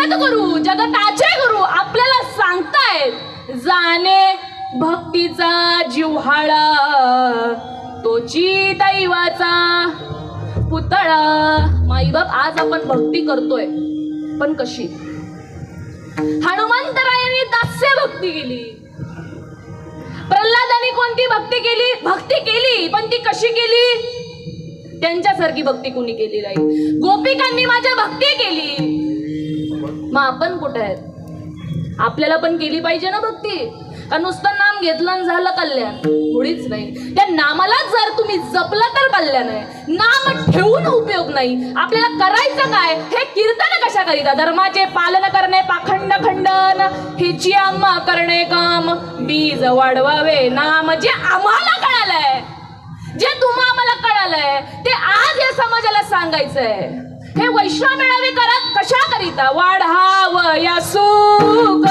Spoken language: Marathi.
जगद्गुरु जगताचे गुरु आपल्याला सांगतायत, जाणे भक्तीचा जिव्हाळा तोची दैवाचा पुतळा. माईबाप आज आपण भक्ती करतोय, पण कशी? हनुमंतरायांनी दास्य भक्ती केली, प्रल्हादांनी कोणती भक्ती केली? भक्ती केली, पण ती कशी केली? त्यांच्यासारखी भक्ती कुणी केली नाही. गोपिकांनी माझ्या भक्ती केली. मग आपण कुठे आहेत? आपल्याला पण केली पाहिजे ना भक्ती. का नुसतं नाम घेतलं आणि झालं कल्याण? मुळीच नाही. त्या नामाला जर तुम्ही जपलं तर कल्याण आहे. नाम ठेवून उपयोग नाही. आपल्याला करायचं काय? हे कीर्तन कशा करीता? धर्माचे पालन करणे पाखंड खंडन, हिची आम्हा करणे काम, बीज वाढवावे नाम. जे आम्हाला कळालंय, जे तुम्हा आम्हाला कळालंय, ते आज या समाजाला सांगायचंय. हे वैश्व मेळावे करा कशा करीता? वाढाव या सुख